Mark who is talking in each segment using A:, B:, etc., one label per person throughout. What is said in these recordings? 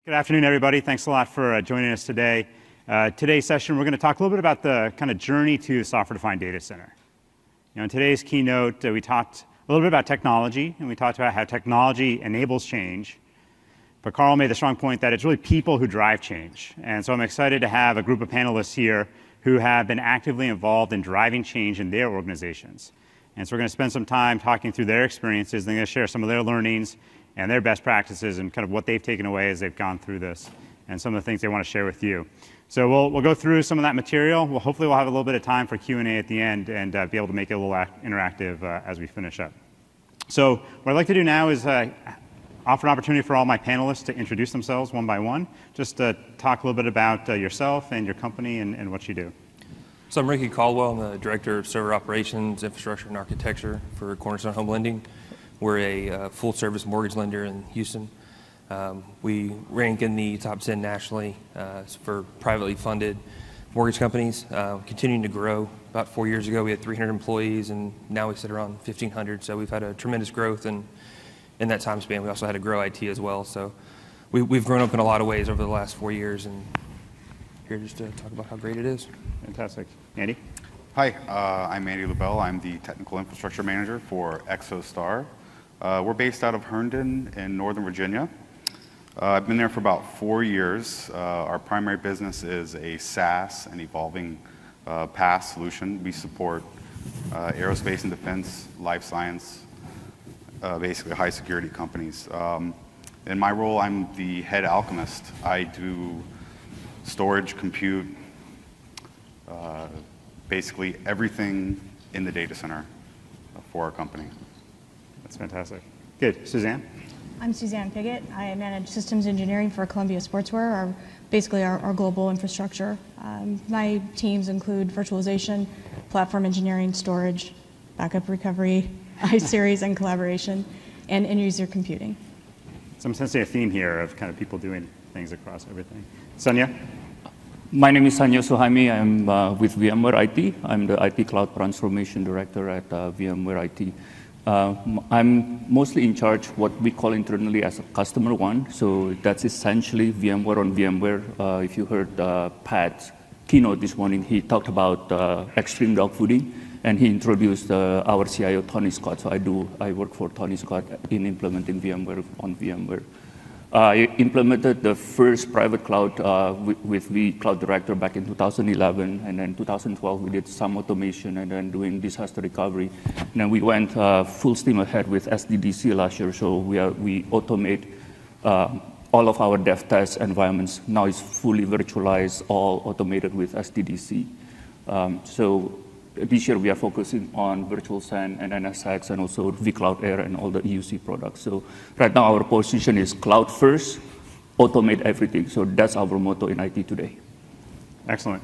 A: Good afternoon, everybody. Thanks a lot for joining us today. Today's session, we're going to talk a little bit about the kind of journey to software-defined data center. In today's keynote, we talked a little bit about technology, and we talked about how technology enables change. But Carl made the strong point that it's really people who drive change. And so I'm excited to have a group of panelists here who have been actively involved in driving change in their organizations. And so we're going to spend some time talking through their experiences. They're going to share some of their learnings and their best practices and kind of what they've taken away as they've gone through this and some of the things they want to share with you. So we'll go through some of that material. Hopefully we'll have a little bit of time for Q&A at the end and be able to make it a little interactive as we finish up. So what I'd like to do now is offer an opportunity for all my panelists to introduce themselves one by one. Just talk a little bit about yourself and your company and what you do.
B: So I'm Ricky Caldwell. I'm the Director of Server Operations, Infrastructure, and Architecture for Cornerstone Home Lending. We're a full-service mortgage lender in Houston. We rank in the top 10 nationally for privately funded mortgage companies, continuing to grow. About 4 years ago, we had 300 employees, and now we sit around 1,500. So we've had a tremendous growth, and in that time span, we also had to grow IT as well. So we've grown up in a lot of ways over the last 4 years, and here just to talk about how great it is.
A: Fantastic. Andy?
C: Hi, I'm Andy LaBelle. I'm the Technical Infrastructure Manager for ExoStar. We're based out of Herndon in Northern Virginia. I've been there for about 4 years. Our primary business is a SaaS and evolving PaaS solution. We support aerospace and defense, life science, basically high security companies. In my role, I'm the head alchemist. I do storage, compute, basically everything in the data center for our company.
A: That's fantastic. Good. Suzanne?
D: I'm Suzanne Piggott. I manage systems engineering for Columbia Sportswear, basically our global infrastructure. My teams include virtualization, platform engineering, storage, backup recovery, iSeries and collaboration, and end-user computing.
A: So I'm sensing a theme here of kind of people doing things across everything. Sonia?
E: My name is Sanyo Suhaimi. I'm with VMware IT. I'm the IT Cloud Transformation Director at VMware IT. I'm mostly in charge what we call internally as a customer one. So that's essentially VMware on VMware. If you heard Pat's keynote this morning, he talked about extreme dogfooding, and he introduced our CIO, Tony Scott. So I work for Tony Scott in implementing VMware on VMware. I implemented the first private cloud with vCloud Director back in 2011, and then 2012 we did some automation and then doing disaster recovery. And then we went full steam ahead with SDDC last year, so we automate all of our dev test environments. Now it's fully virtualized, all automated with SDDC. So this year we are focusing on Virtual SAN and NSX and also vCloud Air and all the EUC products. So right now our position is cloud first, automate everything. So that's our motto in IT today.
A: Excellent.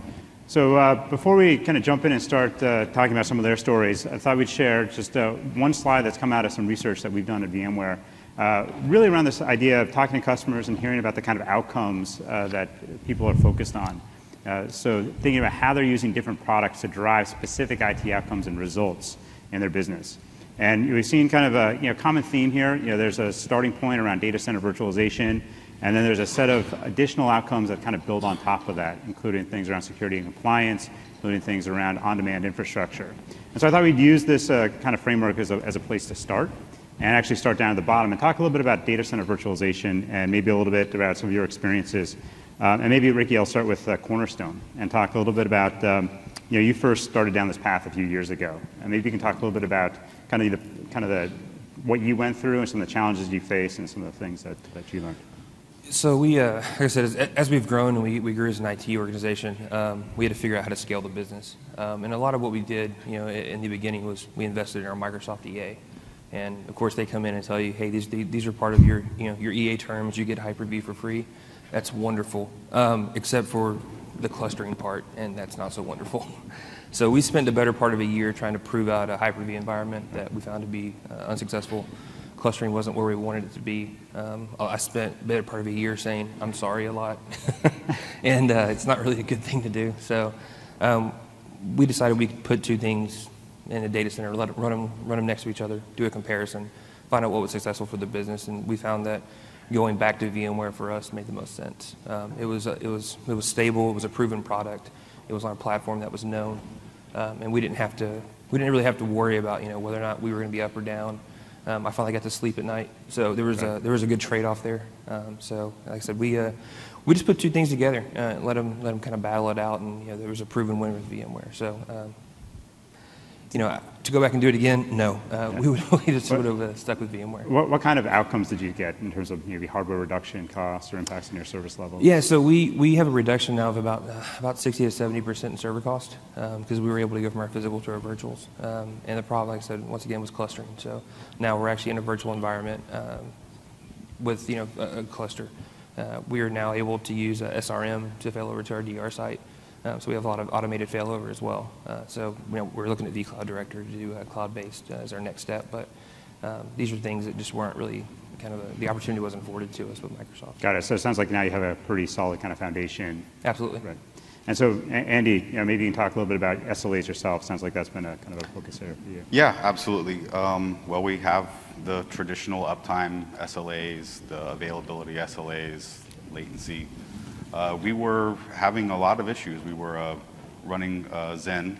A: So before we kind of jump in and start talking about some of their stories, I thought we'd share just one slide that's come out of some research that we've done at VMware, really around this idea of talking to customers and hearing about the kind of outcomes that people are focused on. So thinking about how they're using different products to drive specific IT outcomes and results in their business. And we've seen kind of a common theme here. There's a starting point around data center virtualization, and then there's a set of additional outcomes that kind of build on top of that, including things around security and compliance, including things around on-demand infrastructure. And so I thought we'd use this kind of framework as a place to start, and actually start down at the bottom and talk a little bit about data center virtualization and maybe a little bit about some of your experiences. And maybe, Ricky, I'll start with Cornerstone and talk a little bit about, you first started down this path a few years ago. And maybe you can talk a little bit about kind of what you went through and some of the challenges you faced and some of the things that you learned.
B: So we, like I said, as we've grown and we grew as an IT organization, we had to figure out how to scale the business. And a lot of what we did, in the beginning was we invested in our Microsoft EA. And of course they come in and tell you, hey, these are part of your EA terms. You get Hyper-V for free. That's wonderful, except for the clustering part, and that's not so wonderful. So we spent the better part of a year trying to prove out a Hyper-V environment that we found to be unsuccessful. Clustering wasn't where we wanted it to be. I spent the better part of a year saying, I'm sorry a lot, and it's not really a good thing to do. So we decided we could put two things in a data center, run them next to each other, do a comparison, find out what was successful for the business, and we found that going back to VMware for us made the most sense. It was stable. It was a proven product. It was on a platform that was known, and we didn't really have to worry about whether or not we were going to be up or down. I finally got to sleep at night, so there was a good trade-off there. So like I said, we just put two things together, let them kind of battle it out, and there was a proven winner with VMware. So to go back and do it again, no, we just would have stuck with VMware.
A: What kind of outcomes did you get in terms of maybe hardware reduction costs or impacts in your service levels?
B: Yeah, so we have a reduction now of about 60 to 70% in server cost because we were able to go from our physical to our virtuals. And the problem, like I said, once again, was clustering. So now we're actually in a virtual environment with a cluster. We are now able to use SRM to fail over to our DR site. So we have a lot of automated failover as well. So we're looking at vCloud Director to do cloud-based as our next step. But these are things that just weren't really the opportunity wasn't afforded to us with Microsoft.
A: Got it. So it sounds like now you have a pretty solid kind of foundation.
B: Absolutely.
A: Right. And so, Andy, maybe you can talk a little bit about SLAs yourself. Sounds like that's been a kind of a focus area for you.
C: Yeah, absolutely. Well, we have the traditional uptime SLAs, the availability SLAs, latency. We were having a lot of issues. We were running Zen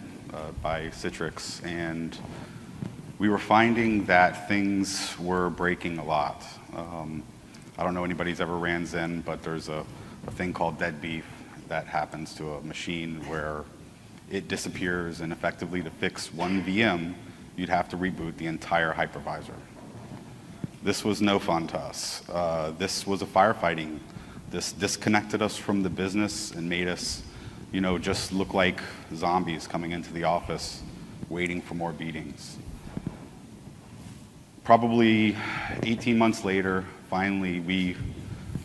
C: by Citrix, and we were finding that things were breaking a lot. I don't know anybody's ever ran Zen, but there's a thing called dead beef that happens to a machine where it disappears, and effectively to fix one VM, you'd have to reboot the entire hypervisor. This was no fun to us. This was a firefighting. This disconnected us from the business and made us, just look like zombies coming into the office, waiting for more beatings. Probably 18 months later, finally, we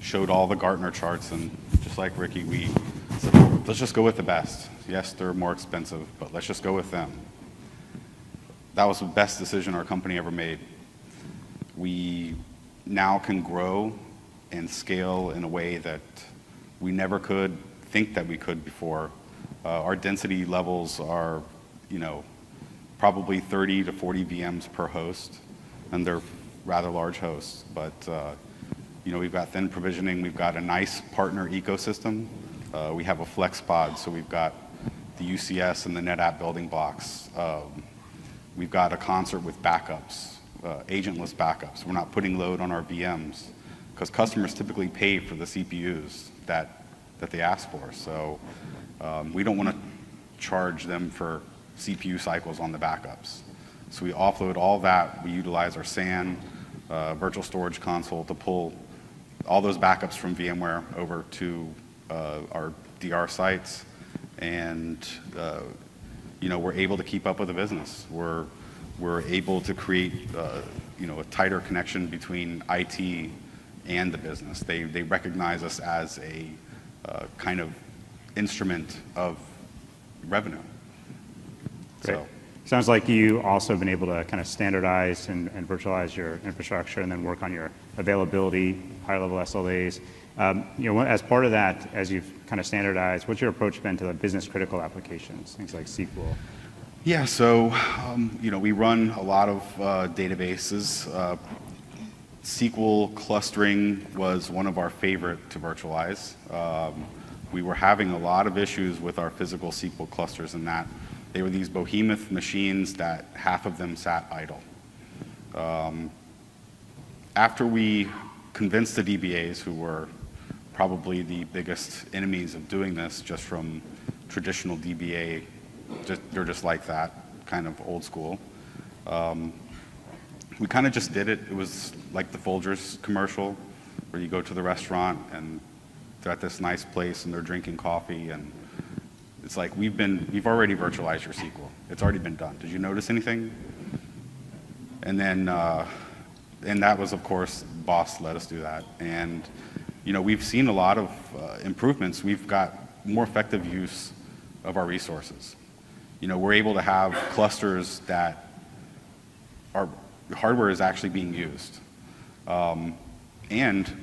C: showed all the Gartner charts, and just like Ricky, we said, let's just go with the best. Yes, they're more expensive, but let's just go with them. That was the best decision our company ever made. We now can grow and scale in a way that we never could think that we could before. Our density levels are, probably 30 to 40 VMs per host, and they're rather large hosts. But we've got thin provisioning. We've got a nice partner ecosystem. We have a flex pod, so we've got the UCS and the NetApp building blocks. We've got a concert with backups, agentless backups. We're not putting load on our VMs because customers typically pay for the CPUs that they ask for. So we don't want to charge them for CPU cycles on the backups. So we offload all that. We utilize our SAN, virtual storage console to pull all those backups from VMware over to our DR sites, and we're able to keep up with the business. We're able to create a tighter connection between IT and the business. They recognize us as a kind of instrument of revenue.
A: Great. So. Sounds like you also have been able to kind of standardize and virtualize your infrastructure and then work on your availability, high-level SLAs. As part of that, as you've kind of standardized, what's your approach been to the business-critical applications, things like SQL?
C: Yeah, so we run a lot of databases. SQL clustering was one of our favorite to virtualize. We were having a lot of issues with our physical SQL clusters in that they were these behemoth machines that half of them sat idle. After we convinced the DBAs, who were probably the biggest enemies of doing this just from traditional DBA, they're just like that, kind of old school. We kind of just did it. It was like the Folgers commercial where you go to the restaurant and they're at this nice place and they're drinking coffee, and it's like, we've already virtualized your SQL. It's already been done. Did you notice anything? And then, and that was, of course, boss let us do that. And, we've seen a lot of improvements. We've got more effective use of our resources. We're able to have clusters that our hardware is actually being used. And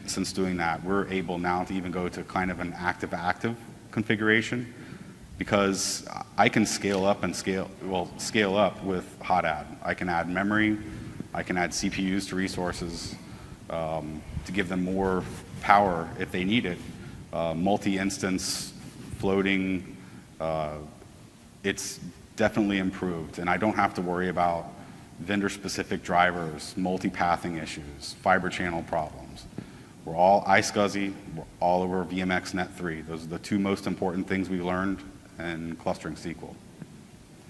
C: since doing that, we're able now to even go to kind of an active-active configuration, because I can scale up with hot add. I can add memory, I can add CPUs to resources, to give them more power if they need it. Multi-instance, floating, it's definitely improved. And I don't have to worry about vendor-specific drivers, multi-pathing issues, fiber channel problems. We're all iSCSI, we're all over VMX Net 3. Those are the two most important things we learned in clustering SQL.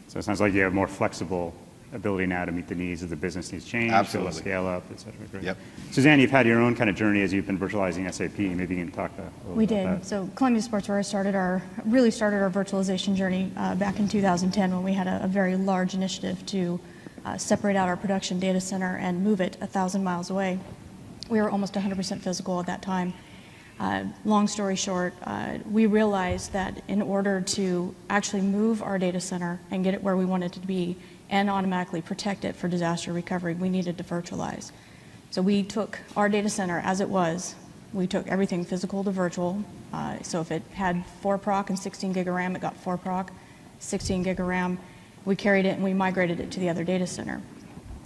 A: So it sounds like you have more flexible ability now to meet the needs of the business needs change,
C: Absolutely.
A: to scale up, et cetera. Great.
C: Yep.
A: Suzanne, you've had your own kind of journey as you've been virtualizing SAP. Maybe you can talk a little
D: We
A: bit about
D: did.
A: that.
D: So Columbia Sportswear really started our virtualization journey back in 2010 when we had a very large initiative to separate out our production data center and move it 1,000 miles away. We were almost 100% physical at that time. Long story short, we realized that in order to actually move our data center and get it where we wanted it to be and automatically protect it for disaster recovery, we needed to virtualize. So we took our data center as it was. We took everything physical to virtual. So if it had 4 proc and 16 gig of RAM, it got 4 proc, 16 gig of RAM. We carried it and we migrated it to the other data center.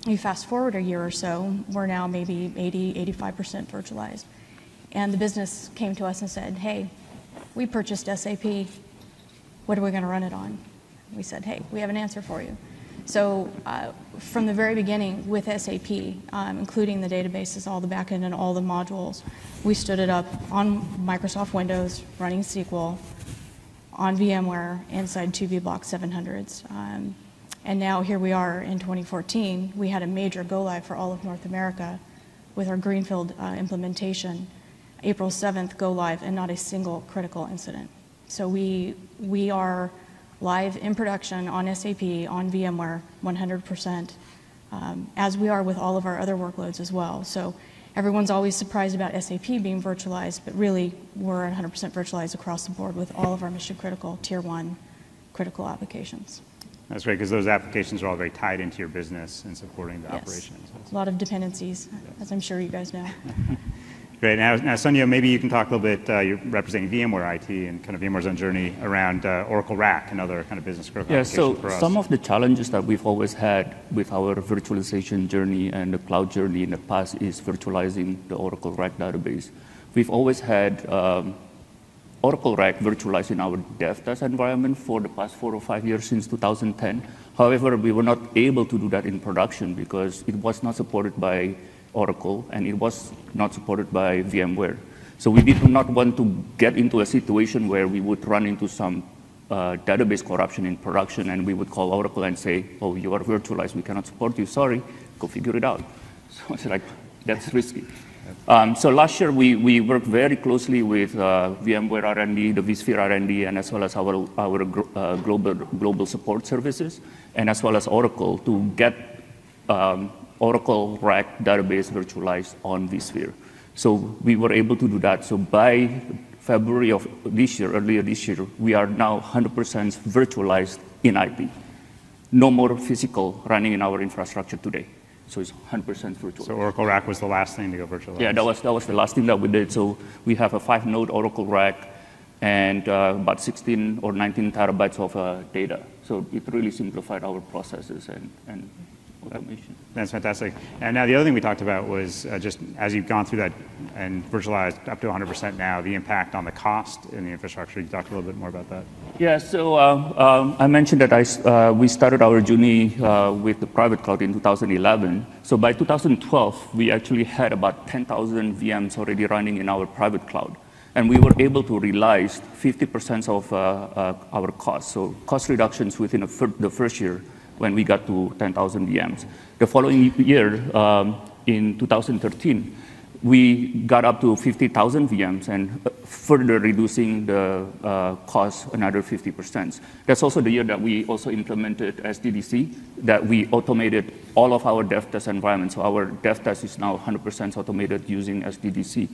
D: You fast forward a year or so, we're now maybe 80–85% virtualized. And the business came to us and said, hey, we purchased SAP. What are we going to run it on? We said, hey, we have an answer for you. So from the very beginning with SAP, including the databases, all the backend and all the modules, we stood it up on Microsoft Windows, running SQL, on VMware, inside 2 vBlock 700s. And now here we are in 2014. We had a major go-live for all of North America with our Greenfield implementation. April 7th go-live and not a single critical incident. So we are live in production on SAP, on VMware, 100%, as we are with all of our other workloads as well. So everyone's always surprised about SAP being virtualized, but really we're 100% virtualized across the board with all of our mission-critical, Tier 1 critical applications.
A: That's great, because those applications are all very tied into your business and supporting the operations.
D: A lot of dependencies, as I'm sure you guys know.
A: Great. Now, Sonia, maybe you can talk a little bit, you're representing VMware IT and kind of VMware's own journey around Oracle RAC and other kind of business critical applications for us.
E: Some of the challenges that we've always had with our virtualization journey and the cloud journey in the past is virtualizing the Oracle RAC database. We've always had Oracle RAC virtualized in our dev test environment for the past 4 or 5 years since 2010. However, we were not able to do that in production because it was not supported by Oracle, and it was not supported by VMware. So we did not want to get into a situation where we would run into some database corruption in production, and we would call Oracle and say, oh, you are virtualized, we cannot support you, sorry, go figure it out. So it's like, that's risky. So last year, we worked very closely with VMware R&D, the vSphere R&D, and as well as our global support services, and as well as Oracle to get Oracle RAC database virtualized on vSphere. So we were able to do that. So by February of this year, earlier this year, we are now 100% virtualized in IP. No more physical running in our infrastructure today. So it's 100% virtual.
A: So Oracle RAC was the last thing to go virtualized?
E: Yeah, that was the last thing that we did. So we have a 5-node Oracle RAC and about 16 or 19 terabytes of data. So it really simplified our processes and automation.
A: That's fantastic. And now the other thing we talked about was just as you've gone through that and virtualized up to 100% now, the impact on the cost in the infrastructure. You talked a little bit more about that.
E: Yeah, so I mentioned that we started our journey with the private cloud in 2011. So by 2012, we actually had about 10,000 VMs already running in our private cloud. And we were able to realize 50% of our costs. So cost reductions within the first year when we got to 10,000 VMs. The following year, in 2013, we got up to 50,000 VMs and further reducing the cost another 50%. That's also the year that we also implemented SDDC, that we automated all of our dev test environments. So our dev test is now 100% automated using SDDC.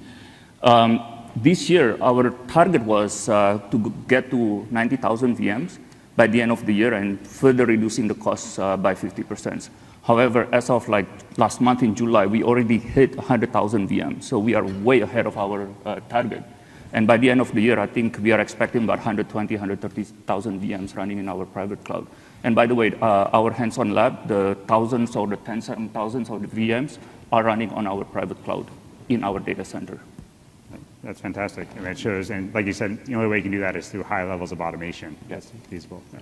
E: This year, our target was to get to 90,000 VMs by the end of the year and further reducing the costs by 50%. However, as of like last month in July, we already hit 100,000 VMs. So we are way ahead of our target. And by the end of the year, I think we are expecting about 120, 130,000 VMs running in our private cloud. And by the way, our hands-on lab, the thousands or the tens of thousands of the VMs are running on our private cloud in our data center.
A: That's fantastic. I mean, it shows, and like you said, the only way you can do that is through high levels of automation. That's feasible. Yeah.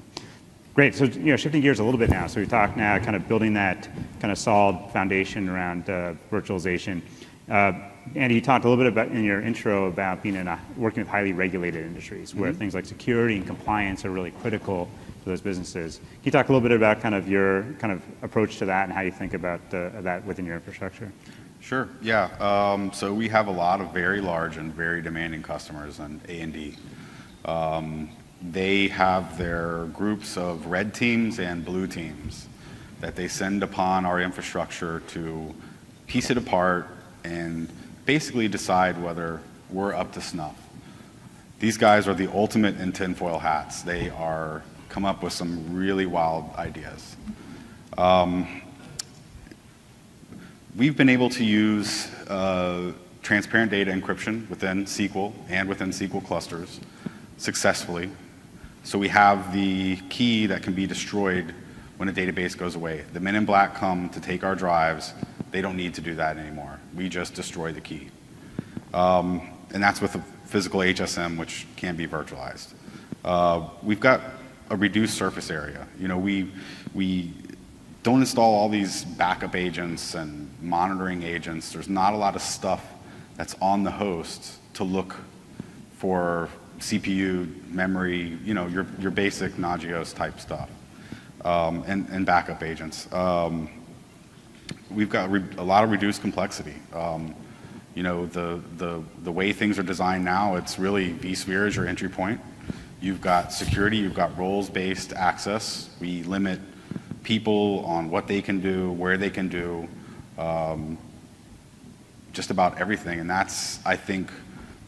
A: Great. So, shifting gears a little bit now. So we talked now kind of building that kind of solid foundation around virtualization. Andy, you talked a little bit about in your intro about being working with highly regulated industries where things like security and compliance are really critical to those businesses. Can you talk a little bit about kind of your kind of approach to that and how you think about that within your infrastructure?
C: Sure. Yeah. So we have a lot of very large and very demanding customers in A&D. They have their groups of red teams and blue teams that they send upon our infrastructure to piece it apart and basically decide whether we're up to snuff. These guys are the ultimate in tinfoil hats. They are come up with some really wild ideas. We've been able to use transparent data encryption within SQL and within SQL clusters successfully. So we have the key that can be destroyed when a database goes away. The men in black come to take our drives. They don't need to do that anymore. We just destroy the key. And that's with a physical HSM, which can be virtualized. We've got a reduced surface area. We don't install all these backup agents and monitoring agents. There's not a lot of stuff that's on the host to look for CPU, memory, your basic Nagios type stuff, and backup agents. We've got a lot of reduced complexity. The way things are designed now, it's really vSphere is your entry point. You've got security, you've got roles-based access. We limit people on what they can do, where they can do, just about everything. And that's, I think,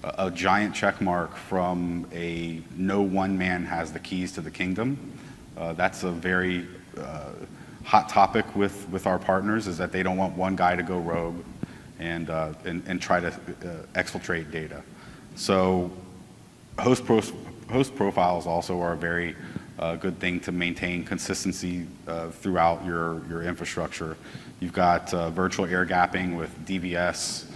C: a giant check mark from a no one man has the keys to the kingdom. That's a very hot topic with our partners, is that they don't want one guy to go rogue and try to exfiltrate data. So host profiles also are a very good thing to maintain consistency throughout your infrastructure. You've got virtual air gapping with DVS.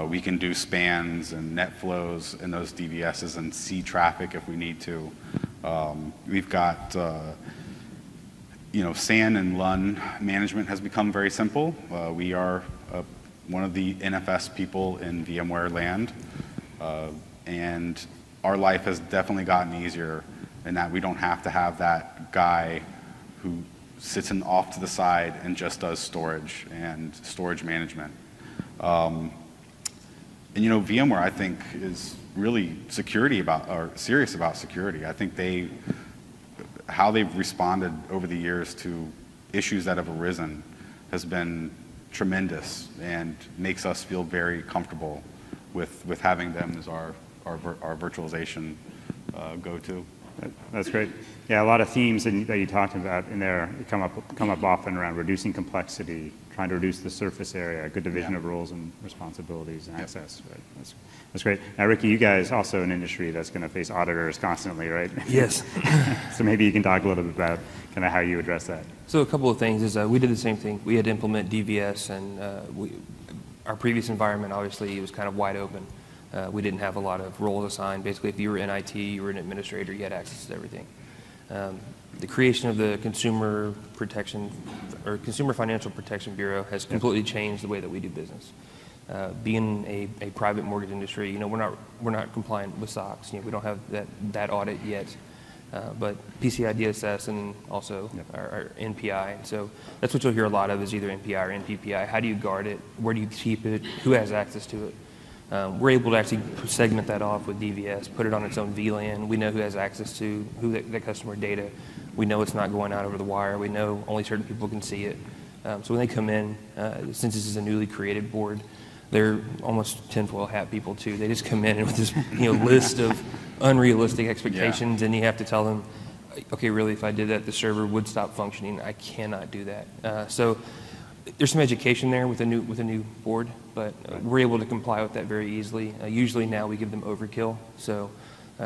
C: We can do spans and net flows in those DVSs and see traffic if we need to. We've got SAN and LUN management has become very simple. We are one of the NFS people in VMware land, and our life has definitely gotten easier in that we don't have to have that guy who sits off to the side and just does storage and storage management. And VMware, I think, is really serious about security. I think how they've responded over the years to issues that have arisen has been tremendous and makes us feel very comfortable with having them as our virtualization go-to.
A: That's great. Yeah, a lot of themes that you talked about in there come up often around reducing complexity, trying to reduce the surface area, good division of roles and responsibilities and access. Right? That's great. Now, Ricky, you guys also an industry that's going to face auditors constantly, right?
B: Yes.
A: So maybe you can talk a little bit about kind of how you address that.
B: So a couple of things is we did the same thing. We had to implement DVS, and our previous environment, obviously, was kind of wide open. We didn't have a lot of roles assigned. Basically, if you were in IT, you were an administrator, you had access to everything. The creation of the Consumer Financial Protection Bureau has completely changed the way that we do business. Being a private mortgage industry, we're not compliant with SOX. We don't have that audit yet. But PCI DSS and also our NPI. So that's what you'll hear a lot of is either NPI or NPPI. How do you guard it? Where do you keep it? Who has access to it? We're able to actually segment that off with DVS, put it on its own VLAN. We know who has access to that customer data. We know it's not going out over the wire. We know only certain people can see it. So when they come in, since this is a newly created board, they're almost tinfoil hat people too. They just come in with this list of unrealistic expectations, and you have to tell them, okay, really, if I did that, the server would stop functioning. I cannot do that. So there's some education there with a new board, but we're able to comply with that very easily. Usually now we give them overkill, so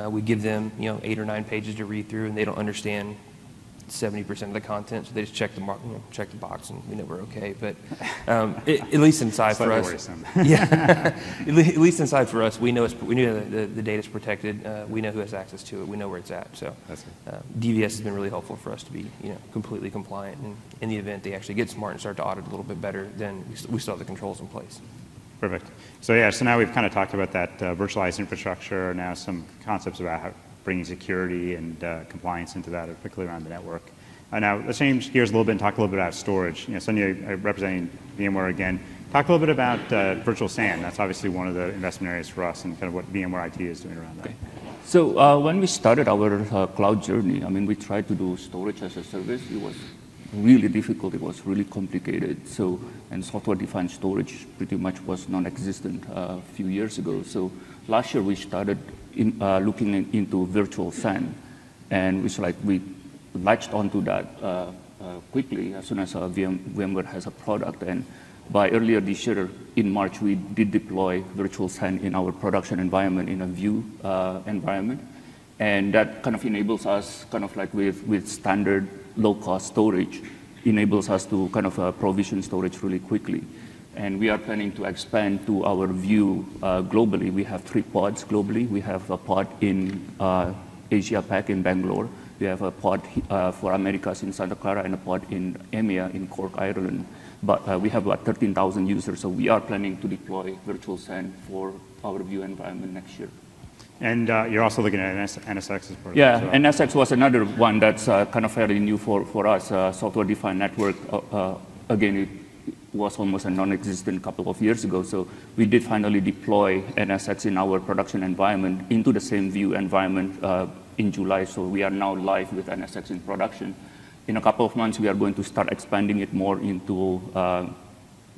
B: we give them 8 or 9 pages to read through, and they don't understand 70% of the content, so they just check the check the box, and we know we're okay. But at least inside for us, yeah, at least inside for us, we know the data's protected. We know who has access to it. We know where it's at. So DVS has been really helpful for us to be completely compliant. And in the event they actually get smart and start to audit a little bit better, then we still have the controls in place.
A: Perfect. So yeah, so now we've kind of talked about that virtualized infrastructure. Now some concepts about how bringing security and compliance into that, particularly around the network. Now, let's change gears a little bit and talk a little bit about storage. Sonia, representing VMware again, talk a little bit about virtual SAN. That's obviously one of the investment areas for us and kind of what VMware IT is doing around that.
E: Okay. So when we started our cloud journey, I mean, we tried to do storage as a service. It was really difficult. It was really complicated. So, and software-defined storage pretty much was non-existent a few years ago. So last year we started looking into virtual SAN, and we latched onto that quickly as soon as VMware has a product. And by earlier this year, in March, we did deploy virtual SAN in our production environment, in a View environment. And that kind of enables us, kind of like with standard low-cost storage, enables us to kind of provision storage really quickly. And we are planning to expand to our View globally. We have 3 pods globally. We have a pod in Asia Pac in Bangalore. We have a pod for Americas in Santa Clara and a pod in EMEA in Cork, Ireland. But we have about 13,000 users, so we are planning to deploy virtual SAN for our View environment next year.
A: And you're also looking at NSX as part of
E: yeah,
A: that.
E: Yeah, NSX was another one that's kind of fairly new for us. Software-defined network, again, it was almost a non-existent a couple of years ago. So we did finally deploy NSX in our production environment into the same View environment in July. So we are now live with NSX in production. In a couple of months, we are going to start expanding it more into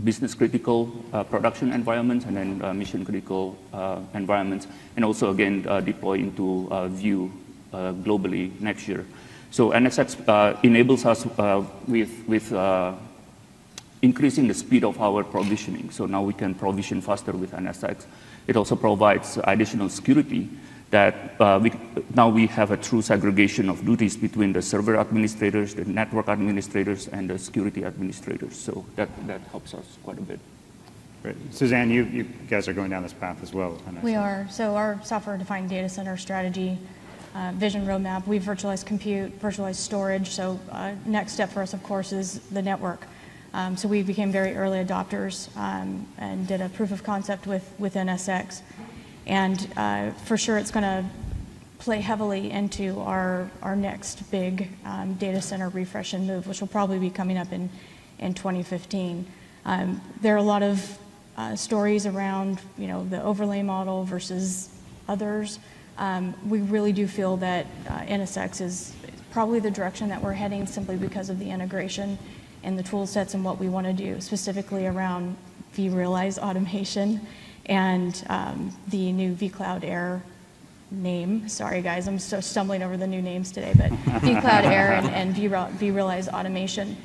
E: business-critical production environments and then mission-critical environments, and also, again, deploy into View globally next year. So NSX enables us with increasing the speed of our provisioning. So now we can provision faster with NSX. It also provides additional security that now we have a true segregation of duties between the server administrators, the network administrators, and the security administrators. So that helps us quite a bit.
A: Great. Suzanne, you guys are going down this path as well.
D: We are. So our software-defined data center strategy, vision roadmap, we virtualize compute, virtualize storage. So next step for us, of course, is the network. So we became very early adopters and did a proof of concept with NSX. And for sure, it's going to play heavily into our next big data center refresh and move, which will probably be coming up in 2015. There are a lot of stories around the overlay model versus others. We really do feel that NSX is probably the direction that we're heading, simply because of the integration and the tool sets and what we want to do, specifically around vRealize automation and the new vCloud Air name. Sorry, guys, I'm so stumbling over the new names today, but vCloud Air and vRealize automation.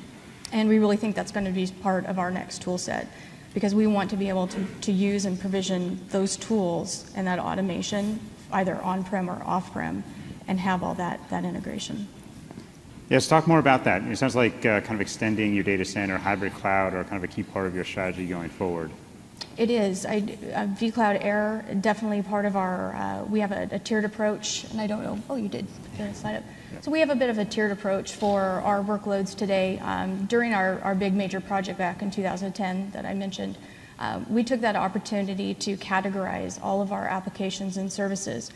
D: And we really think that's going to be part of our next tool set, because we want to be able to use and provision those tools and that automation either on-prem or off-prem and have all that integration.
A: Yes, talk more about that. It sounds like kind of extending your data center, hybrid cloud, are kind of a key part of your strategy going forward.
D: It is. vCloud Air, definitely part of our, we have a tiered approach, and I don't know, oh, you did slide up. Yeah. So we have a bit of a tiered approach for our workloads today. During our big major project back in 2010 that I mentioned, we took that opportunity to categorize all of our applications and services.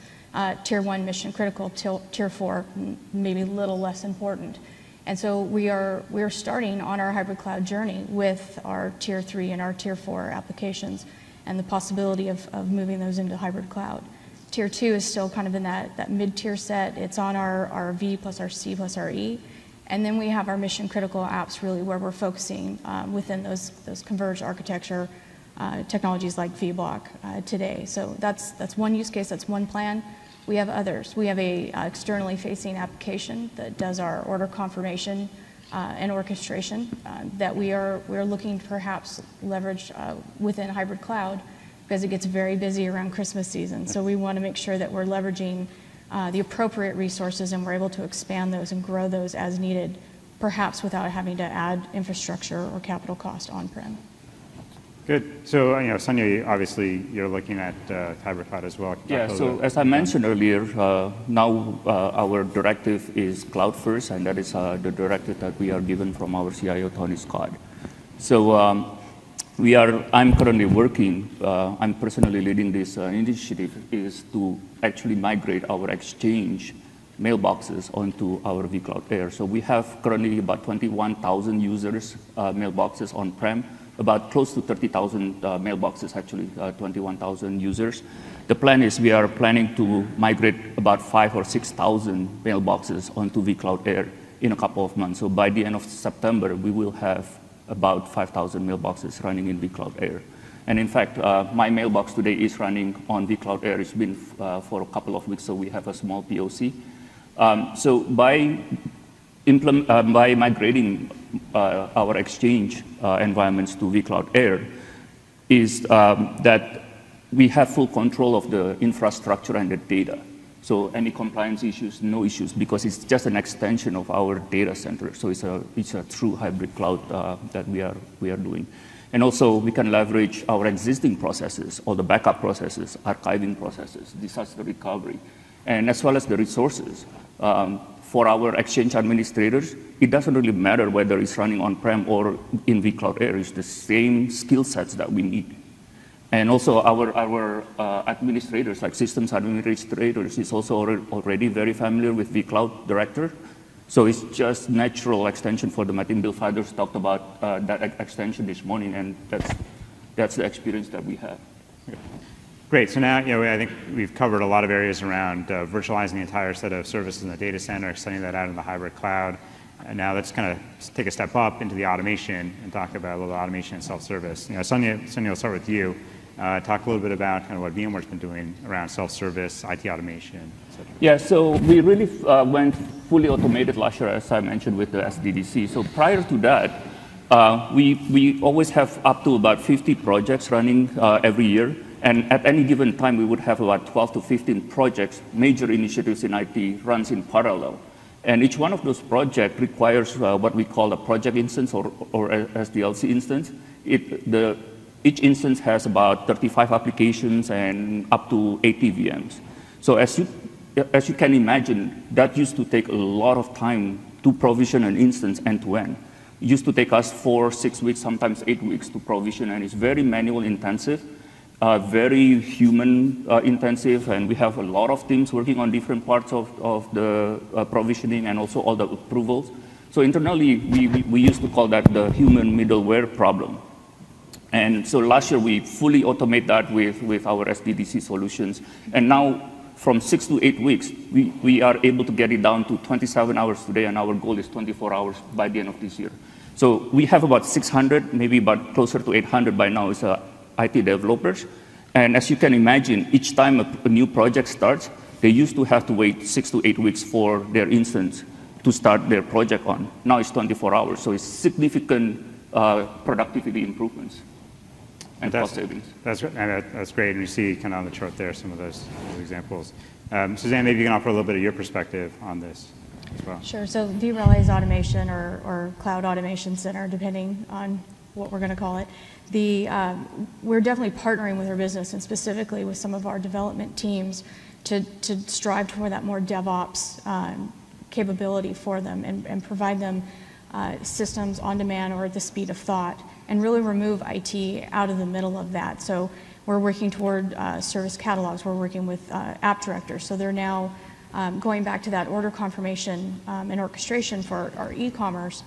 D: Tier 1 mission critical, tier 4 maybe a little less important. And so we are starting on our hybrid cloud journey with our tier 3 and our tier 4 applications and the possibility of moving those into hybrid cloud. Tier 2 is still kind of in that mid-tier set. It's on our V plus our C plus our E. And then we have our mission critical apps, really, where we're focusing within those converged architecture technologies like vBlock today. So that's one use case, that's one plan. We have others. We have a externally facing application that does our order confirmation and orchestration that we are looking to perhaps leverage within hybrid cloud, because it gets very busy around Christmas season. So we want to make sure that we're leveraging the appropriate resources, and we're able to expand those and grow those as needed, perhaps without having to add infrastructure or capital cost on-prem.
A: Good. So, Sonia, obviously, you're looking at hybrid cloud as well.
E: Yeah, so as I mentioned earlier, now our directive is cloud first, and that is the directive that we are given from our CIO, Tony Scott. So I'm currently working, I'm personally leading this initiative, is to actually migrate our Exchange mailboxes onto our vCloud Air. So we have currently about 21,000 users mailboxes on-prem, about close to 30,000 mailboxes, actually, 21,000 users. The plan is we are planning to migrate about 5,000 or 6,000 mailboxes onto vCloud Air in a couple of months. So by the end of September, we will have about 5,000 mailboxes running in vCloud Air. And in fact, my mailbox today is running on vCloud Air. It's been for a couple of weeks, so we have a small POC. So by migrating our Exchange environments to vCloud Air, is that we have full control of the infrastructure and the data. So any compliance issues, no issues, because it's just an extension of our data center. So it's a true hybrid cloud that we are doing. And also, we can leverage our existing processes, all the backup processes, archiving processes, disaster recovery, and as well as the resources. For our Exchange administrators, it doesn't really matter whether it's running on-prem or in vCloud Air. It's the same skill sets that we need. And also, our administrators, like systems administrators, is also already very familiar with vCloud Director. So it's just natural extension for them. I think Bill Fiders talked about that extension this morning, and that's the experience that we have.
A: Okay. Great. So now, I think we've covered a lot of areas around virtualizing the entire set of services in the data center, extending that out in the hybrid cloud. And now let's kind of take a step up into the automation and talk about a little automation and self-service. Sonia, we'll start with you. Talk a little bit about kind of what VMware's been doing around self-service, IT automation, et cetera.
E: Yeah, so we really went fully automated last year, as I mentioned, with the SDDC. So prior to that, we always have up to about 50 projects running every year. And at any given time, we would have about 12 to 15 projects, major initiatives in IT runs in parallel. And each one of those projects requires what we call a project instance or SDLC instance. Each instance has about 35 applications and up to 80 VMs. So as you can imagine, that used to take a lot of time to provision an instance end-to-end. It used to take us 4, 6 weeks, sometimes 8 weeks to provision, and it's very manual intensive. Very human intensive, and we have a lot of teams working on different parts of the provisioning and also all the approvals. So internally, we used to call that the human middleware problem. And so last year, we fully automate that with our SDDC solutions. And now, from 6 to 8 weeks, we are able to get it down to 27 hours today, and our goal is 24 hours by the end of this year. So we have about 600, maybe about closer to 800 by now is IT developers. And as you can imagine, each time a new project starts, they used to have to wait 6 to 8 weeks for their instance to start their project on. Now it's 24 hours, so it's significant productivity improvements and cost savings.
A: That's great, and you see kind of on the chart there some of those examples. Suzanne, maybe you can offer a little bit of your perspective on this as well.
D: Sure, so vRealize Automation or Cloud Automation Center, depending on what we're going to call it. We're definitely partnering with our business and specifically with some of our development teams to strive toward that more DevOps capability for them and provide them systems on demand or at the speed of thought and really remove IT out of the middle of that. So we're working toward service catalogs. We're working with app directors. So they're now going back to that order confirmation and orchestration for our e-commerce.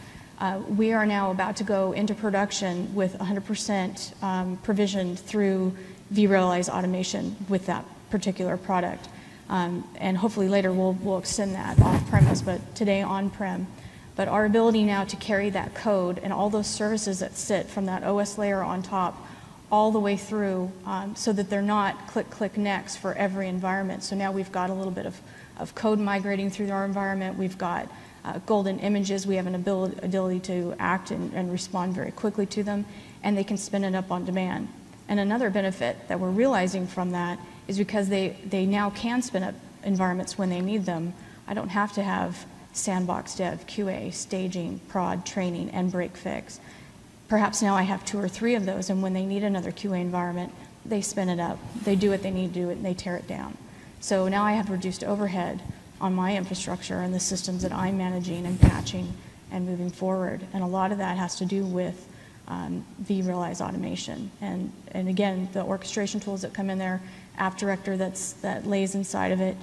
D: We are now about to go into production with 100% provisioned through vRealize Automation with that particular product. And hopefully later we'll extend that off-premise, but today on-prem. But our ability now to carry that code and all those services that sit from that OS layer on top all the way through so that they're not click, click, next for every environment. So now we've got a little bit of code migrating through our environment. We've got golden images. We have an ability to act and respond very quickly to them, and they can spin it up on demand. And another benefit that we're realizing from that is because they now can spin up environments when they need them. I don't have to have sandbox dev, QA, staging, prod, training, and break fix. Perhaps now I have 2 or 3 of those, and when they need another QA environment, they spin it up, they do what they need to do, and they tear it down. So now I have reduced overhead on my infrastructure and the systems that I'm managing and patching and moving forward. And a lot of that has to do with vRealize automation. And again, the orchestration tools that come in there, App Director that lays inside of it.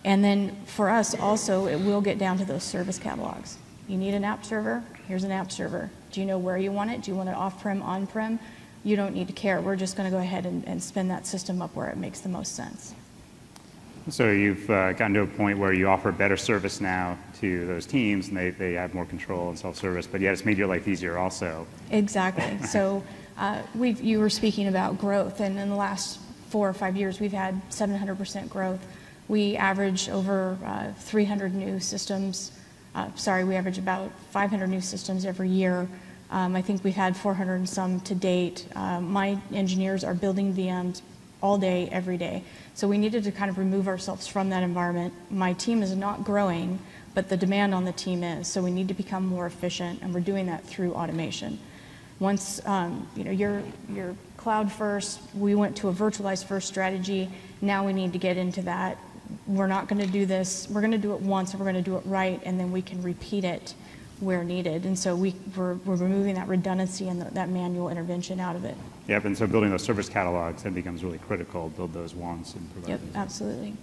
D: And then for us also, it will get down to those service catalogs. You need an app server? Here's an app server. Do you know where you want it? Do you want it off-prem, on-prem? You don't need to care. We're just going to go ahead and spin that system up where it makes the most sense.
A: So you've gotten to a point where you offer better service now to those teams, and they have more control and self-service, but yet it's made your life easier also.
D: Exactly. So you were speaking about growth, and in the last 4 or 5 years, we've had 700% growth. We average over 300 new systems. We average about 500 new systems every year. I think we've had 400 and some to date. My engineers are building VMs all day, every day. So we needed to kind of remove ourselves from that environment. My team is not growing, but the demand on the team is. So we need to become more efficient, and we're doing that through automation. Once you're cloud first, we went to a virtualized first strategy. Now we need to get into that. We're not going to do this. We're going to do it once, and we're going to do it right, and then we can repeat it where needed. And so we're removing that redundancy and that manual intervention out of it.
A: Yep, and so building those service catalogs, that becomes really critical. Build those once and provide
D: Yep,
A: those.
D: absolutely.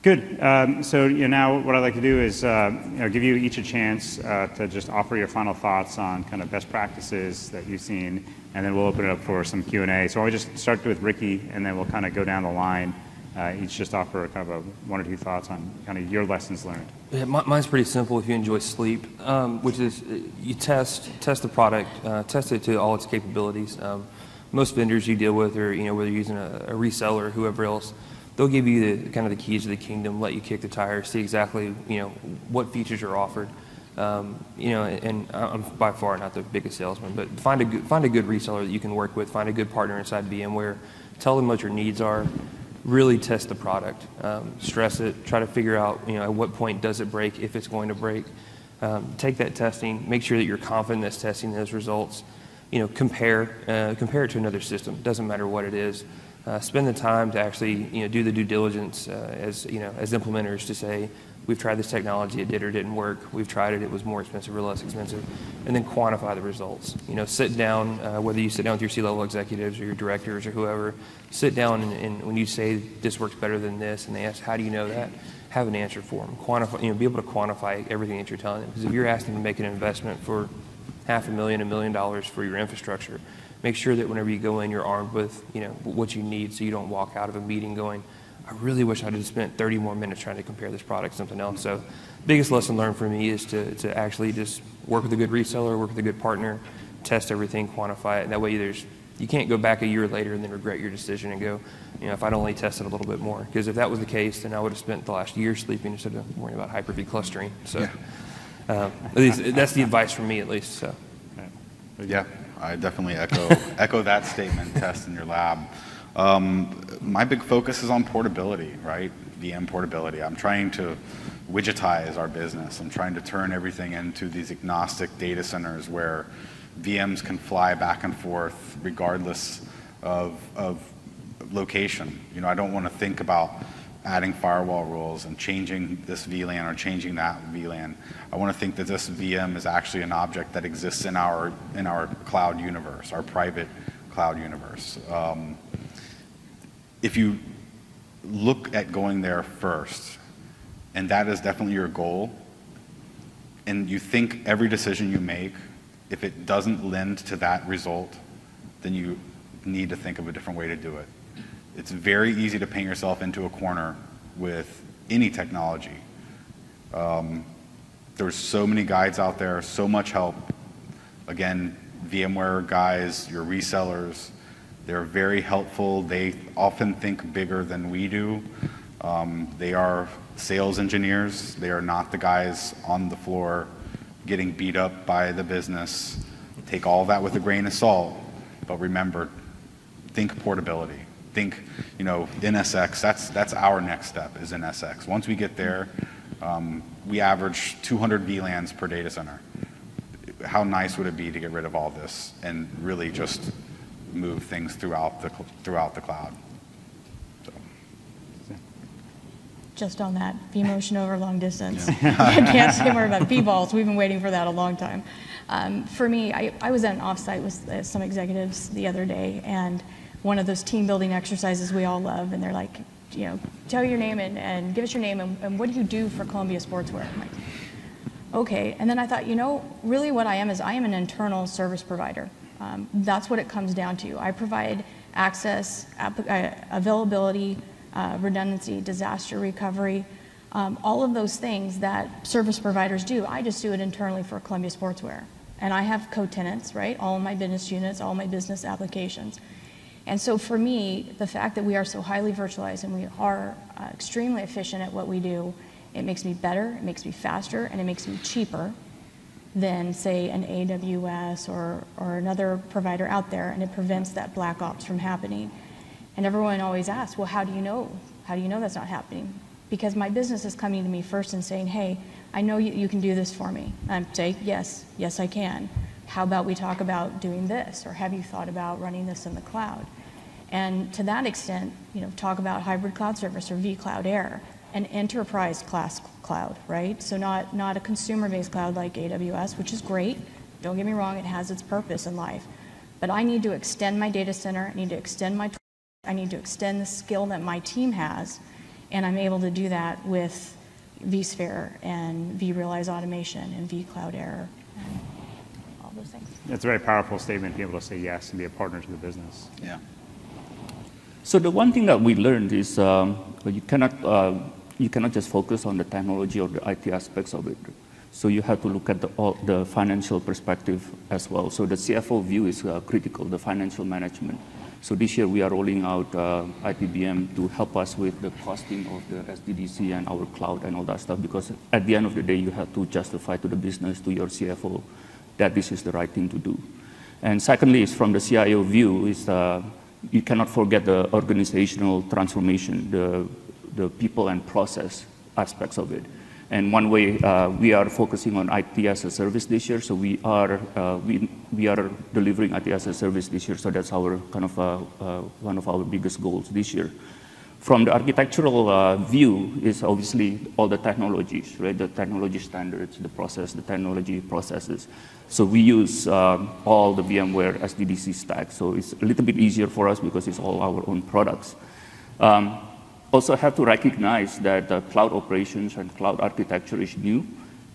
A: Good. So now what I'd like to do is give you each a chance to just offer your final thoughts on kind of best practices that you've seen, and then we'll open it up for some Q&A. So I'll just start with Ricky, and then we'll kind of go down the line. Each just offer kind of 1 or 2 thoughts on kind of your lessons learned.
B: Yeah, mine's pretty simple if you enjoy sleep, which is you test the product, test it to all its capabilities. Most vendors you deal with, or whether you're using a reseller or whoever else, they'll give you the keys to the kingdom, let you kick the tires, see exactly what features are offered. And I'm by far not the biggest salesman, but find a good reseller that you can work with, find a good partner inside VMware, tell them what your needs are. Really test the product, stress it, try to figure out at what point does it break, if it's going to break. Take that testing, make sure that you're confident that's testing those results. Compare it to another system. Doesn't matter what it is. Spend the time to actually do the due diligence as implementers to say, we've tried this technology, it did or didn't work. We've tried it, it was more expensive or less expensive, and then quantify the results. Sit down, whether you sit down with your C-level executives or your directors or whoever, sit down and when you say this works better than this, and they ask, how do you know that? Have an answer for them. Quantify, be able to quantify everything that you're telling them. Because if you're asking them to make an investment for $500,000, $1 million for your infrastructure, make sure that whenever you go in, you're armed with what you need, so you don't walk out of a meeting going, I really wish I'd have spent 30 more minutes trying to compare this product to something else. So biggest lesson learned for me is to actually just work with a good reseller, work with a good partner, test everything, quantify it. That way you can't go back a year later and then regret your decision and go, if I'd only tested a little bit more. Because if that was the case, then I would have spent the last year sleeping instead of worrying about Hyper-V clustering. So at least that's the advice from me, at least. So.
C: Yeah, I definitely echo that statement, test in your lab. My big focus is on portability, right? VM portability. I'm trying to widgetize our business. I'm trying to turn everything into these agnostic data centers where VMs can fly back and forth regardless of location. I don't want to think about adding firewall rules and changing this VLAN or changing that VLAN. I want to think that this VM is actually an object that exists in our cloud universe, our private cloud universe. If you look at going there first, and that is definitely your goal, and you think every decision you make, if it doesn't lend to that result, then you need to think of a different way to do it. It's very easy to paint yourself into a corner with any technology. There's so many guides out there, so much help. Again, VMware guys, your resellers, they're very helpful. They often think bigger than we do. They are sales engineers. They are not the guys on the floor getting beat up by the business. Take all that with a grain of salt, but remember, think portability. think, NSX, that's our next step is NSX. Once we get there, we average 200 VLANs per data center. How nice would it be to get rid of all this and really just move things throughout the cloud? So.
D: Just on that, vMotion over long distance. I can't say more about vVols. We've been waiting for that a long time. For me, I was at an offsite with some executives the other day, and one of those team building exercises we all love, and they're like, tell your name and give us your name and what do you do for Columbia Sportswear? I'm like, okay. And then I thought, really what I am is I am an internal service provider. That's what it comes down to. I provide access, availability, redundancy, disaster recovery, all of those things that service providers do. I just do it internally for Columbia Sportswear. And I have co-tenants, right? All of my business units, all my business applications. And so for me, the fact that we are so highly virtualized and we are extremely efficient at what we do, it makes me better, it makes me faster, and it makes me cheaper than, say, an AWS or another provider out there, and it prevents that black ops from happening. And everyone always asks, well, how do you know? How do you know that's not happening? Because my business is coming to me first and saying, hey, I know you can do this for me. And I'm saying, yes, I can. How about we talk about doing this? Or have you thought about running this in the cloud? And to that extent, talk about hybrid cloud service or vCloud Air, an enterprise class cloud, right? So not a consumer-based cloud like AWS, which is great. Don't get me wrong, it has its purpose in life. But I need to extend my data center, I need to extend I need to extend the skill that my team has, and I'm able to do that with vSphere and vRealize Automation and vCloud Air and all those things.
A: It's a very powerful statement to be able to say yes and be a partner to the business.
C: Yeah.
E: So the one thing that we learned is you cannot just focus on the technology or the IT aspects of it. So you have to look at the financial perspective as well. So the CFO view is critical, the financial management. So this year we are rolling out ITBM to help us with the costing of the SDDC and our cloud and all that stuff, because at the end of the day you have to justify to the business, to your CFO, that this is the right thing to do. And secondly is from the CIO view is you cannot forget the organizational transformation, the people and process aspects of it. And one way we are focusing on IT as a service this year, so we are delivering IT as a service this year, so that's our kind of one of our biggest goals this year. From the architectural view is obviously all the technologies, right? The technology standards, the process, the technology processes. So we use all the VMware SDDC stack, so it's a little bit easier for us because it's all our own products. Also have to recognize that cloud operations and cloud architecture is new,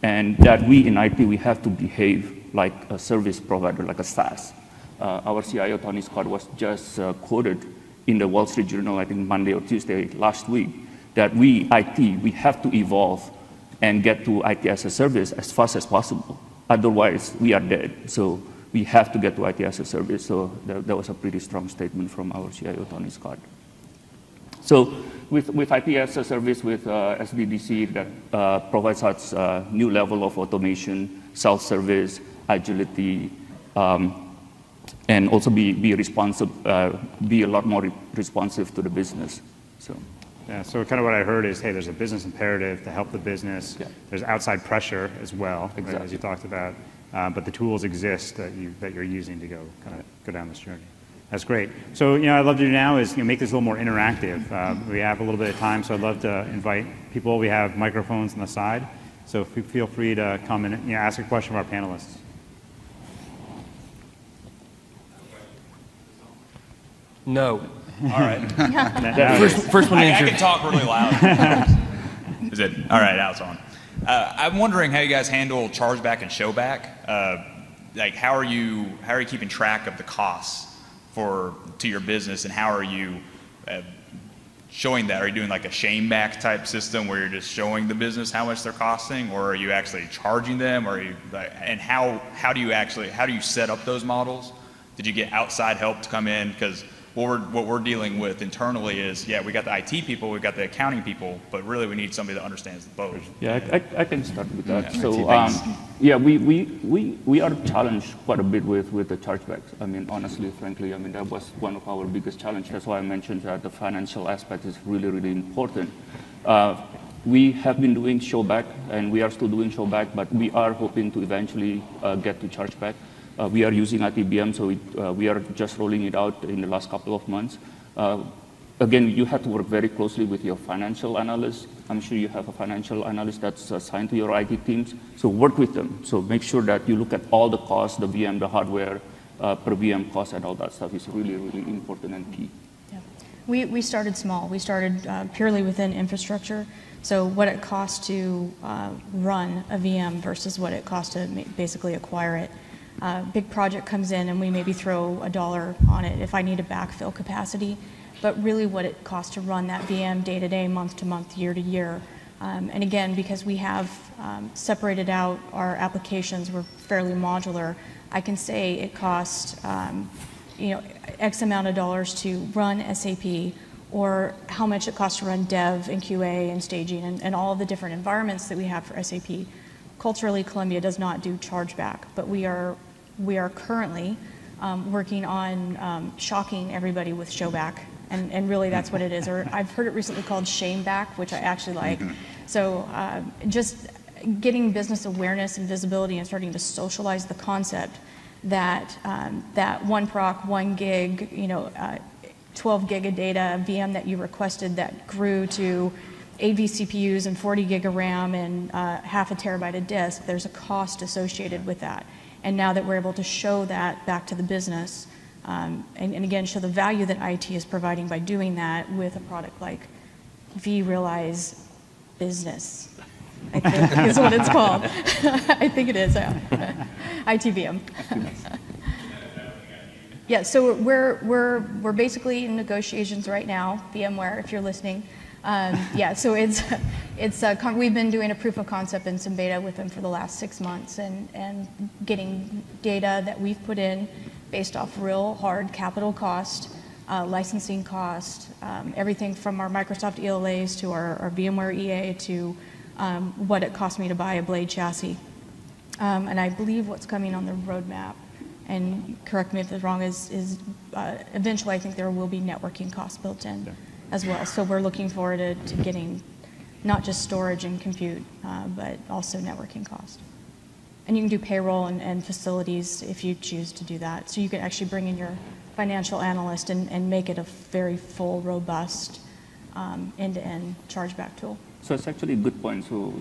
E: and that we in IT, we have to behave like a service provider, like a SaaS. Our CIO, Tony Scott, was just quoted in the Wall Street Journal, I think Monday or Tuesday last week, that we, IT, we have to evolve and get to IT as a service as fast as possible. Otherwise, we are dead. So we have to get to IT as a service. So that was a pretty strong statement from our CIO, Tony Scott. So with IT as a service, with SDDC, that provides us a new level of automation, self-service, agility, and also be responsive, be a lot more responsive to the business. So.
A: Yeah, so kind of what I heard is, hey, there's a business imperative to help the business. Yeah. There's outside pressure as well, exactly. Right, as you talked about, but the tools exist that you're using to go down this journey. That's great. So, I'd love to do now is make this a little more interactive. We have a little bit of time, so I'd love to invite people. We have microphones on the side, so feel free to come and ask a question of our panelists.
B: No.
F: All right.
B: First one to
F: I can talk really loud. Is it? All right, now it's on. I'm wondering how you guys handle chargeback and showback. Like, how are you keeping track of the costs to your business, and how are you showing that? Are you doing like a shame back type system where you're just showing the business how much they're costing, or are you actually charging them, or are you and how do you set up those models? Did you get outside help to come in? Because what we're dealing with internally is, yeah, we got the IT people, we got the accounting people, but really we need somebody that understands both.
E: Yeah, I can start with that.
F: Yeah.
E: So, yeah, we are challenged quite a bit with the chargebacks. I mean, honestly, frankly, I mean, that was one of our biggest challenges. That's why I mentioned that the financial aspect is really, really important. We have been doing showback, and we are still doing showback, but we are hoping to eventually get to chargeback. We are using ITBM, so we are just rolling it out in the last couple of months. Again, you have to work very closely with your financial analyst. I'm sure you have a financial analyst that's assigned to your IT teams. So work with them. So make sure that you look at all the costs, the VM, the hardware, per VM cost, and all that stuff is really, really important and key.
D: Yeah. We started small. We started purely within infrastructure. So what it costs to run a VM versus what it costs to basically acquire it. Big project comes in and we maybe throw $1 on it if I need a backfill capacity, but really what it costs to run that VM day to day, month to month, year to year. And again, because we have separated out our applications, we're fairly modular, I can say it costs X amount of dollars to run SAP, or how much it costs to run dev and QA and staging and all the different environments that we have for SAP. Culturally, Columbia does not do chargeback, but we are currently working on shocking everybody with showback, and really that's what it is. Or I've heard it recently called shameback, which I actually like. So just getting business awareness and visibility and starting to socialize the concept that that 1 proc, 1 gig, 12 gig of data VM that you requested that grew to 8 vCPUs and 40 gig of RAM and half a terabyte of disk, there's a cost associated with that. And now that we're able to show that back to the business, and again, show the value that IT is providing by doing that with a product like vRealize Business, I think is what it's called. I think it is, yeah. ITVM. Yeah, so we're basically in negotiations right now, VMware, if you're listening. Yeah, so we've been doing a proof of concept and some beta with them for the last 6 months, and getting data that we've put in based off real hard capital cost, licensing cost, everything from our Microsoft ELAs to our VMware EA to what it cost me to buy a blade chassis. And I believe what's coming on the roadmap, and correct me if it's wrong, is eventually I think there will be networking costs built in. Yeah. As well. So we're looking forward to getting not just storage and compute, but also networking cost. And you can do payroll and facilities if you choose to do that. So you can actually bring in your financial analyst and make it a very full, robust, end-to-end chargeback tool.
E: So it's actually a good point. So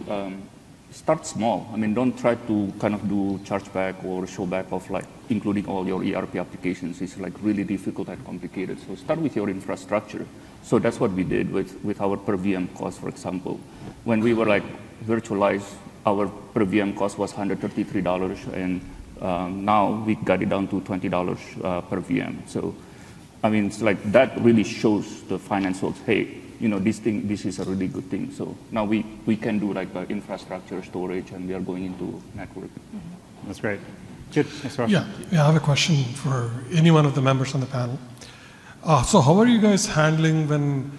E: start small. I mean, don't try to kind of do chargeback or showback of like including all your ERP applications. It's like really difficult and complicated. So start with your infrastructure. So that's what we did with our per VM cost, for example. When we were like virtualized, our per VM cost was $133, and now we got it down to $20 per VM. So, I mean, it's like that really shows the financials, hey, this is a really good thing. So now we can do like infrastructure storage, and we are going into network.
A: Mm-hmm. That's great. Good. Next question.
G: Yeah, I have a question for any one of the members on the panel. So how are you guys handling when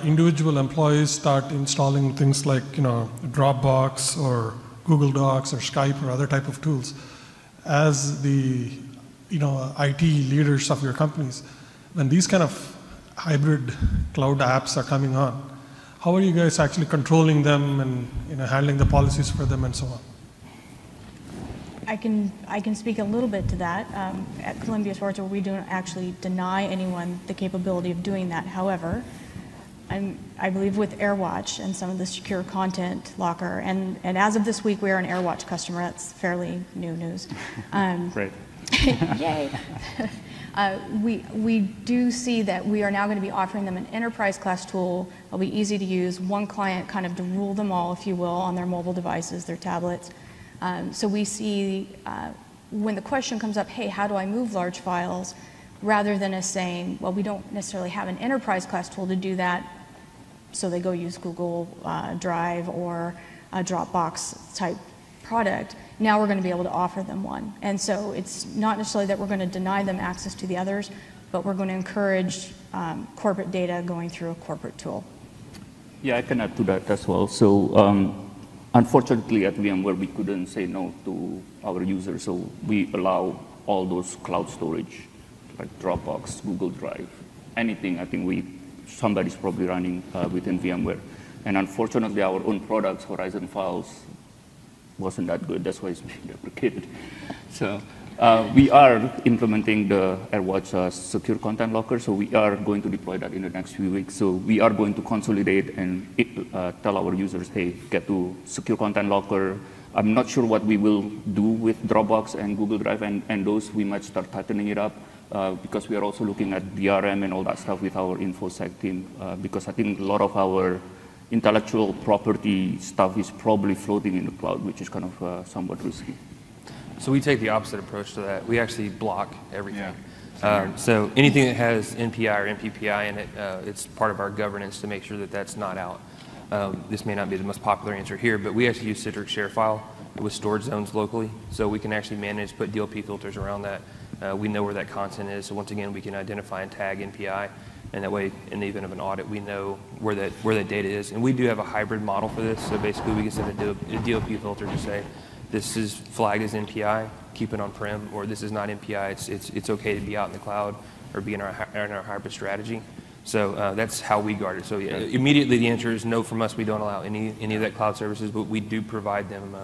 G: individual employees start installing things like Dropbox or Google Docs or Skype or other type of tools as the IT leaders of your companies? When these kind of hybrid cloud apps are coming on, how are you guys actually controlling them and handling the policies for them and so on?
D: I can speak a little bit to that. At Columbia Sportswear, we don't actually deny anyone the capability of doing that. However, I believe with AirWatch and some of the secure content locker, and as of this week, we are an AirWatch customer. That's fairly new news.
A: Great.
D: Yay. We do see that we are now going to be offering them an enterprise class tool. It'll be easy to use, one client kind of to rule them all, if you will, on their mobile devices, their tablets. So we see when the question comes up, hey, how do I move large files, rather than us saying, well, we don't necessarily have an enterprise class tool to do that, so they go use Google Drive or a Dropbox type product. Now we're going to be able to offer them one. And so it's not necessarily that we're going to deny them access to the others, but we're going to encourage corporate data going through a corporate tool.
E: Yeah, I can add to that as well. So unfortunately at VMware, we couldn't say no to our users. So we allow all those cloud storage, like Dropbox, Google Drive, anything. I think somebody's probably running within VMware. And unfortunately, our own products, Horizon Files, wasn't that good. That's why it's being deprecated. So we are implementing the AirWatch secure content locker. So we are going to deploy that in the next few weeks. So we are going to consolidate and tell our users, hey, get to secure content locker. I'm not sure what we will do with Dropbox and Google Drive, and those we might start tightening it up because we are also looking at DRM and all that stuff with our InfoSec team because I think a lot of our intellectual property stuff is probably floating in the cloud, which is kind of somewhat risky.
B: So we take the opposite approach to that. We actually block everything. Yeah. So anything that has NPI or NPPI in it, it's part of our governance to make sure that that's not out. This may not be the most popular answer here, but we actually use Citrix ShareFile with storage zones locally. So we can actually manage, put DLP filters around that. We know where that content is. So once again, we can identify and tag NPI. And that way, in the event of an audit, we know where that data is. And we do have a hybrid model for this. So basically, we can send a DLP filter to say, this is flagged as NPI, keep it on-prem, or this is not NPI, it's okay to be out in the cloud or be in our hybrid strategy. So that's how we guard it. So yeah, immediately the answer is no from us. We don't allow any of that cloud services, but we do provide them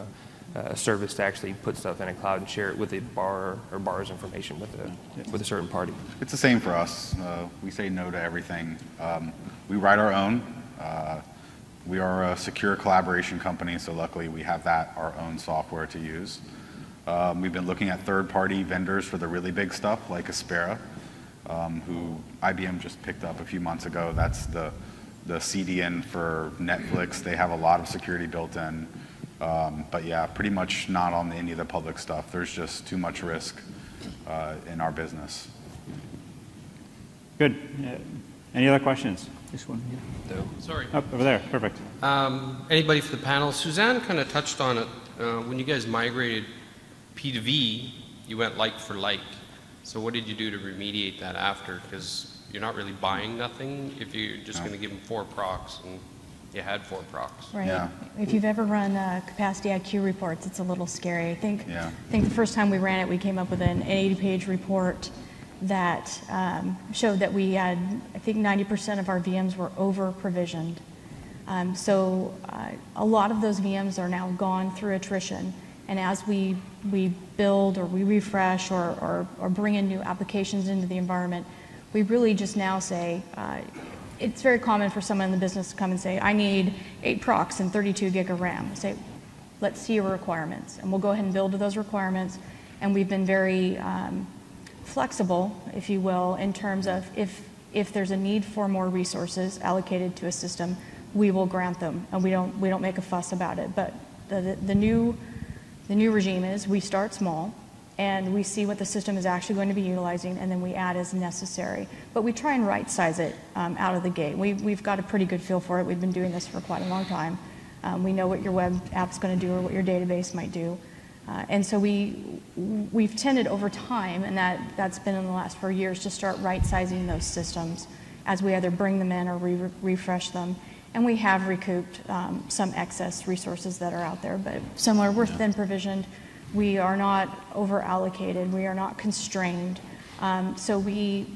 B: a service to actually put stuff in a cloud and share it with a bar or bar's information with a certain party.
C: It's the same for us. We say no to everything. We write our own. We are a secure collaboration company, so luckily we have our own software to use. We've been looking at third-party vendors for the really big stuff, like Aspera, who IBM just picked up a few months ago. That's the CDN for Netflix. They have a lot of security built in. But yeah, pretty much not on any of the public stuff. There's just too much risk in our business.
A: Good. Any other questions?
E: This one here.
H: No. Sorry.
A: Oh, over there. Perfect.
H: Anybody for the panel? Suzanne kind of touched on it. When you guys migrated P to V, you went like for like. So what did you do to remediate that after? Because you're not really buying nothing if you're just going to give them 4 procs, and you had 4 procs.
D: Right.
C: Yeah.
D: If you've ever run capacity IQ reports, it's a little scary. I think the first time we ran it, we came up with an 80-page report that showed that we had, I think 90% of our VMs were over-provisioned. So a lot of those VMs are now gone through attrition. And as we build or we refresh or bring in new applications into the environment, we really just now say, it's very common for someone in the business to come and say, I need 8 procs and 32 gig of RAM. We say, let's see your requirements. And we'll go ahead and build to those requirements. And we've been very flexible, if you will, in terms of if there's a need for more resources allocated to a system, we will grant them, and we don't make a fuss about it. But the new regime is we start small, and we see what the system is actually going to be utilizing, and then we add as necessary. But we try and right-size it out of the gate. We've got a pretty good feel for it. We've been doing this for quite a long time. We know what your web app's going to do or what your database might do. And so we've tended over time, and that's been in the last 4 years, to start right-sizing those systems as we either bring them in or refresh them. And we have recouped some excess resources that are out there, but similar, we're thin provisioned. We are not over-allocated. We are not constrained. So we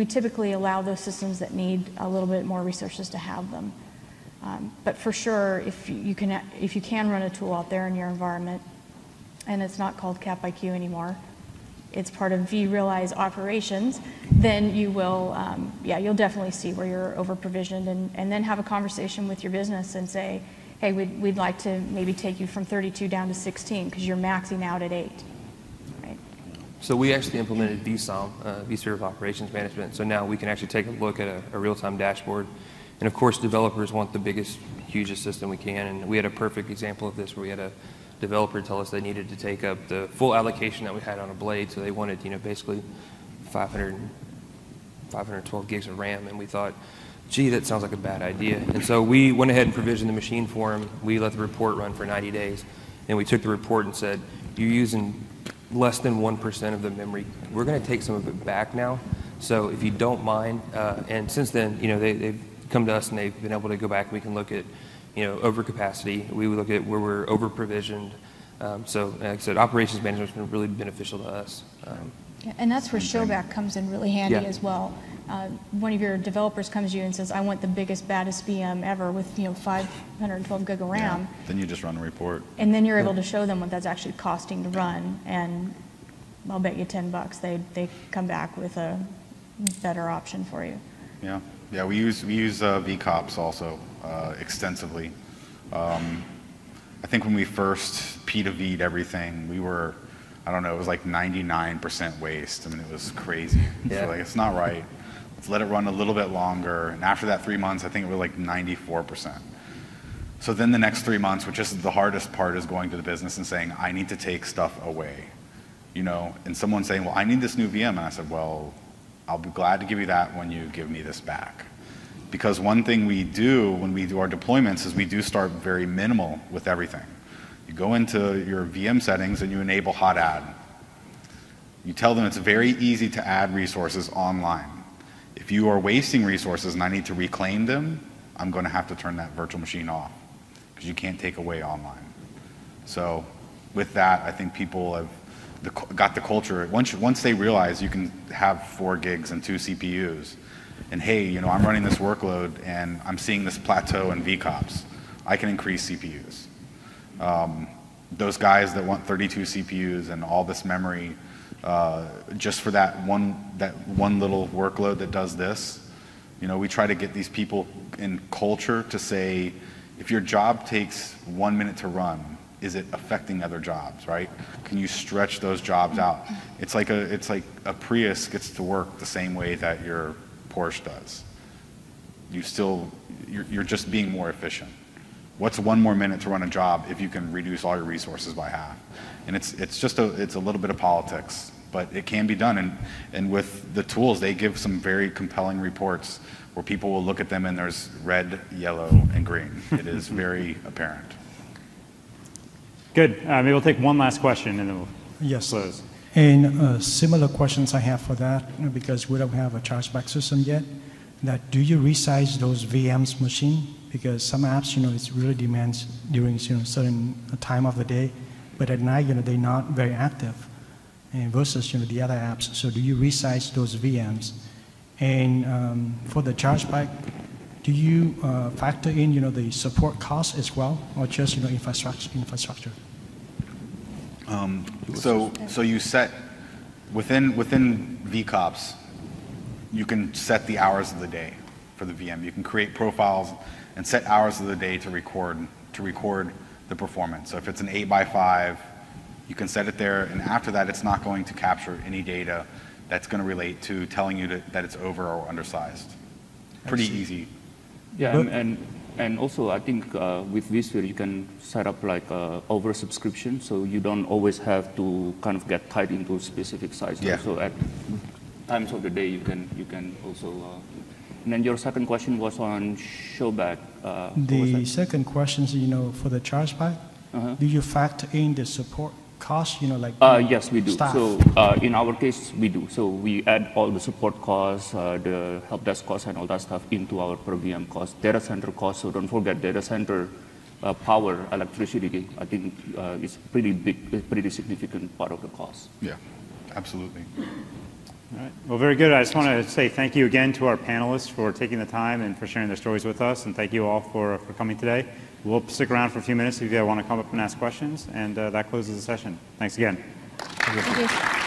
D: typically allow those systems that need a little bit more resources to have them. But for sure, if you can run a tool out there in your environment, and it's not called CapIQ anymore, it's part of vRealize operations, then you will, you'll definitely see where you're over-provisioned, and then have a conversation with your business and say, hey, we'd like to maybe take you from 32 down to 16 because you're maxing out at 8. Right?
B: So we actually implemented vSOM, vSphere Operations Management. So now we can actually take a look at a real-time dashboard. And of course, developers want the biggest, hugest system we can. And we had a perfect example of this where we had a developer tell us they needed to take up the full allocation that we had on a blade. So they wanted, basically 512 gigs of RAM. And we thought, gee, that sounds like a bad idea. And so we went ahead and provisioned the machine for him. We let the report run for 90 days. And we took the report and said, you're using less than 1% of the memory. We're going to take some of it back now So if you don't mind, and since then, they've come to us and they've been able to go back and we can look at, overcapacity. We would look at where we're over-provisioned. So like I said, operations management has been really beneficial to us.
D: Yeah, and that's where Showback comes in really handy
B: Yeah.
D: as well. One of your developers comes to you and says, I want the biggest, baddest VM ever with 512 gig of RAM.
C: Then you just run a report.
D: And then you're able to show them what that's actually costing to run, and I'll bet you $10 they come back with a better option for you.
C: Yeah, yeah. We use VCOPS also extensively. I think when we first P2V'd everything, we were, I don't know, it was like 99% waste. I mean, it was crazy.
B: Yeah.
C: So like, it's not right. Let's let it run a little bit longer. And after that 3 months, I think it was like 94%. So then the next 3 months, which is the hardest part, is going to the business and saying, I need to take stuff away. And someone saying, well, I need this new VM. And I said, well, I'll be glad to give you that when you give me this back. Because one thing we do when we do our deployments is we do start very minimal with everything. You go into your VM settings and you enable hot add. You tell them it's very easy to add resources online. If you are wasting resources and I need to reclaim them, I'm going to have to turn that virtual machine off because you can't take away online. So with that, I think people have got the culture. Once they realize you can have 4 gigs and 2 CPUs, and hey, I'm running this workload and I'm seeing this plateau in VCOPS, I can increase CPUs. Those guys that want 32 CPUs and all this memory just for that one little workload that does this, we try to get these people in culture to say, if your job takes 1 minute to run, is it affecting other jobs, right? Can you stretch those jobs out? It's like a Prius gets to work the same way that your Porsche does. You're just being more efficient. What's 1 more minute to run a job if you can reduce all your resources by half? And it's a little bit of politics, but it can be done. And with the tools, they give some very compelling reports where people will look at them and there's red, yellow, and green. It is very apparent.
A: Good. Maybe we'll take one last question and then we'll close.
I: And similar questions I have for that, because we don't have a chargeback system yet. That do you resize those VMs machine? Because some apps, it really demands during certain time of the day, but at night, they're not very active, and versus the other apps. So do you resize those VMs? And for the chargeback, do you factor in the support costs as well, or just infrastructure?
C: So you set within VCOPS, you can set the hours of the day for the VM. You can create profiles and set hours of the day to record the performance. So if it's an 8x5, you can set it there, and after that, it's not going to capture any data that's going to relate to telling you that it's over or undersized. Pretty easy.
E: Yeah, and also I think with vSphere you can set up like oversubscription, so you don't always have to kind of get tied into specific size.
C: Yeah.
E: So at times of the day you can also. And then your second question was on showback.
I: The second question is, for the chargeback, do you factor in the support costs,
E: yes, we do.
I: staff?
E: So in our case, we do. So we add all the support costs, the help desk costs, and all that stuff into our per VM cost. Data center costs, so don't forget data center power, electricity, I think is pretty significant part of the cost.
C: Yeah, absolutely.
A: All right. Well, very good. I just want to say thank you again to our panelists for taking the time and for sharing their stories with us, and thank you all for coming today. We'll stick around for a few minutes if you want to come up and ask questions, and that closes the session. Thanks again.
D: Thank you.